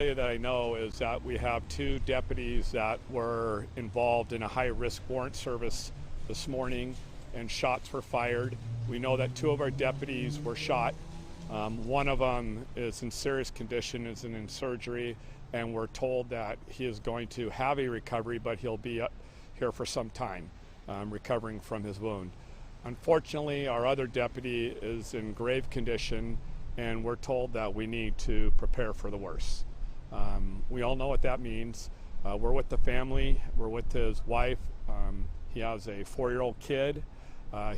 That I know is that we have two deputies that were involved in a high-risk warrant service this morning, and shots were fired. We know that two of our deputies were shot. One of them is in serious condition, is in surgery, and we're told that he is going to have a recovery, but he'll be here for some time, recovering from his wound. Unfortunately, our other deputy is in grave condition, and we're told that we need to prepare for the worst. We all know what that means. We're with the family, we're with his wife. He has a 4-year-old kid.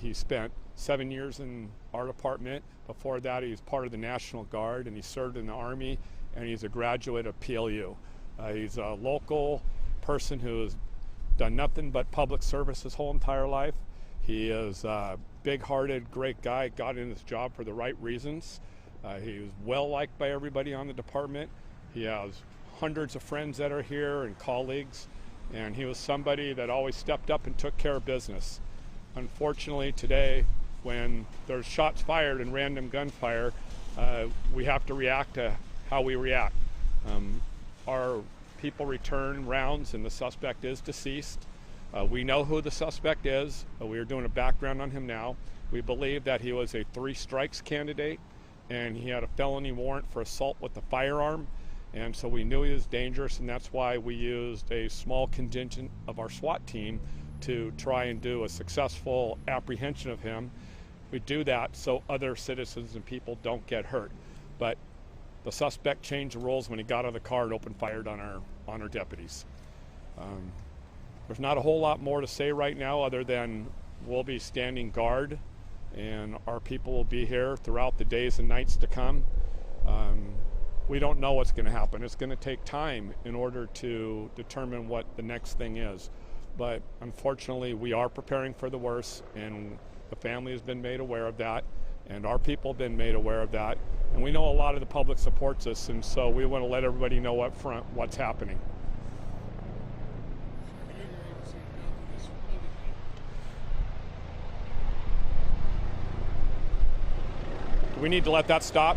He spent 7 years in our department. Before that, he was part of the National Guard, and he served in the Army, and he's a graduate of PLU. He's a local person who has done nothing but public service his whole entire life. He is a big-hearted, great guy, got in his job for the right reasons. He was well-liked by everybody on the department. He has hundreds of friends that are here and colleagues, and he was somebody that always stepped up and took care of business. Unfortunately, today, when there's shots fired and random gunfire, we have to react to how we react. Our people return rounds, and the suspect is deceased. We know who the suspect is. We are doing a background on him now. We believe that he was a 3 strikes candidate, and he had a felony warrant for assault with a firearm. And so we knew he was dangerous, and that's why we used a small contingent of our SWAT team to try and do a successful apprehension of him. We do that so other citizens and people don't get hurt. But the suspect changed the rules when he got out of the car and opened fire on our deputies. There's not a whole lot more to say right now other than we'll be standing guard, and our people will be here throughout the days and nights to come. We don't know what's going to happen. It's going to take time in order to determine what the next thing is. But unfortunately, we are preparing for the worst, and the family has been made aware of that, and our people have been made aware of that. And we know a lot of the public supports us, and so we want to let everybody know up front what's happening. Do we need to let that stop?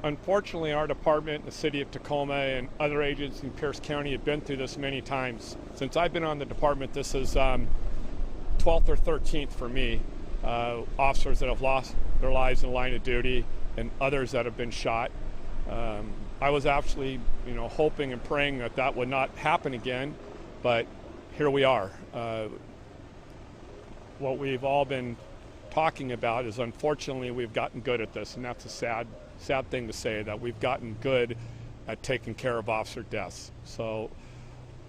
Unfortunately, our department, the city of Tacoma, and other agencies in Pierce County have been through this many times. Since I've been on the department, this is 12th or 13th for me. Officers that have lost their lives in the line of duty, and others that have been shot. I was actually, hoping and praying that that would not happen again, but here we are. What we've all been talking about is, unfortunately, we've gotten good at this, and that's a sad thing to say, that we've gotten good at taking care of officer deaths. So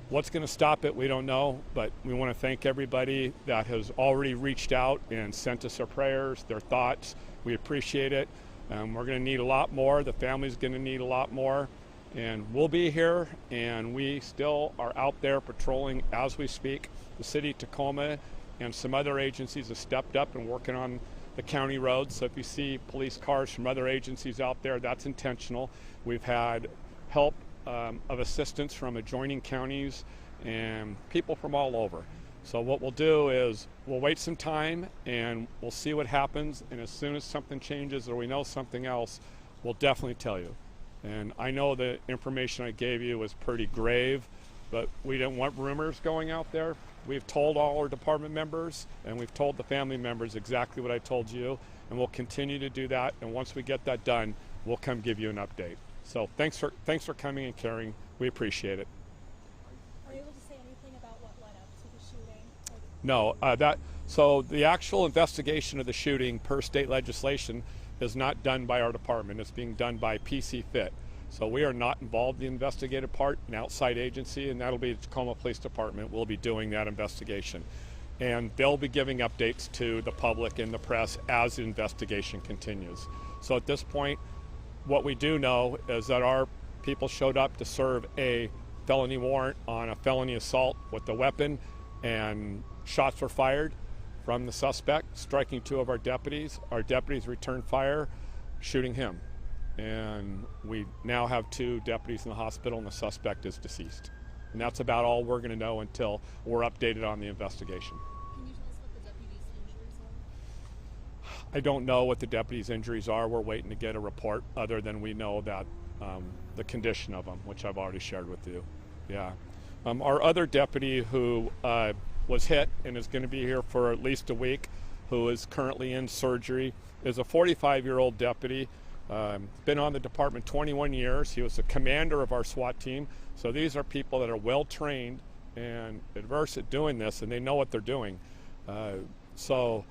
what's going to stop it, we don't know, but we want to thank everybody that has already reached out and sent us their prayers, their thoughts. We appreciate it. We're going to need a lot more. The family's going to need a lot more. And we'll be here, and we still are out there patrolling as we speak. The city of Tacoma and some other agencies have stepped up and working on the county roads. So if you see police cars from other agencies out there, that's intentional. We've had help of assistance from adjoining counties and people from all over. So what we'll do is we'll wait some time and we'll see what happens. And as soon as something changes or we know something else, we'll definitely tell you. And I know the information I gave you was pretty grave, but we didn't want rumors going out there. We've told all our department members, and we've told the family members exactly what I told you, and we'll continue to do that. And once we get that done, we'll come give you an update. So thanks for coming and caring. We appreciate it. Are you able to say anything about what led up to the shooting? No, so the actual investigation of the shooting per state legislation is not done by our department. It's being done by PC Fit. So we are not involved in the investigative part, an outside agency, and that'll be the Tacoma Police Department. We'll be doing that investigation. And they'll be giving updates to the public and the press as the investigation continues. So at this point, what we do know is that our people showed up to serve a felony warrant on a felony assault with a weapon, and shots were fired from the suspect, striking two of our deputies. Our deputies returned fire, shooting him. And we now have two deputies in the hospital, and the suspect is deceased. And that's about all we're going to know until we're updated on the investigation. Can you tell us what the deputy's injuries are? I don't know what the deputies' injuries are. We're waiting to get a report, other than we know that the condition of them, which I've already shared with you. Yeah. Our other deputy who was hit and is going to be here for at least a week, who is currently in surgery, is a 45-year-old deputy. Been on the department 21 years. He was the commander of our SWAT team. So these are people that are well trained and adverse at doing this, and they know what they're doing. So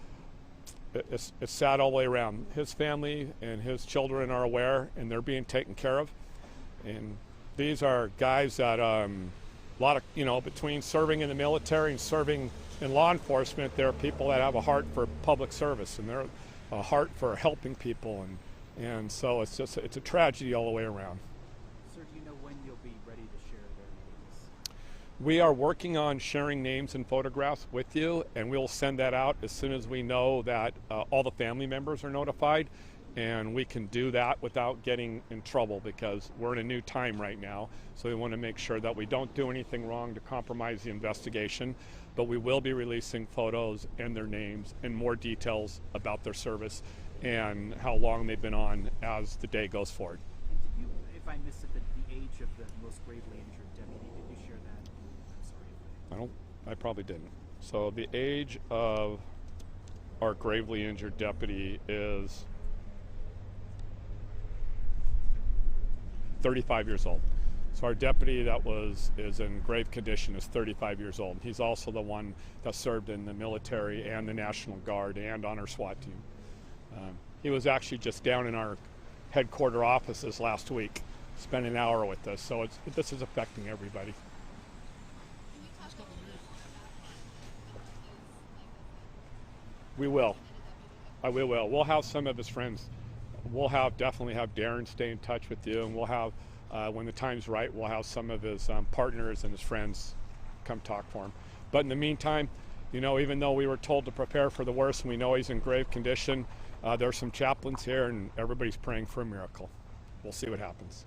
it's sad all the way around. His family and his children are aware, and they're being taken care of. And these are guys that a lot of, between serving in the military and serving in law enforcement, there are people that have a heart for public service, and they're a heart for helping people. And so it's a tragedy all the way around. Sir, do you know when you'll be ready to share their names? We are working on sharing names and photographs with you, and we'll send that out as soon as we know that all the family members are notified. And we can do that without getting in trouble, because we're in a new time right now. So we want to make sure that we don't do anything wrong to compromise the investigation. But we will be releasing photos and their names and more details about their service and how long they've been on as the day goes forward. And did you, if I missed it, the age of the most gravely injured deputy, did you share that? I'm sorry. I probably didn't. So the age of our gravely injured deputy is 35 years old. So our deputy that is in grave condition is 35 years old. He's also the one that served in the military and the National Guard and on our SWAT team. He was actually just down in our headquarter offices last week, spent an hour with us. So this is affecting everybody. We will. We will. We'll have some of his friends. We'll definitely have Darren stay in touch with you, and we'll have, when the time's right, we'll have some of his partners and his friends come talk for him. But in the meantime, even though we were told to prepare for the worst and we know he's in grave condition, there are some chaplains here, and everybody's praying for a miracle. We'll see what happens.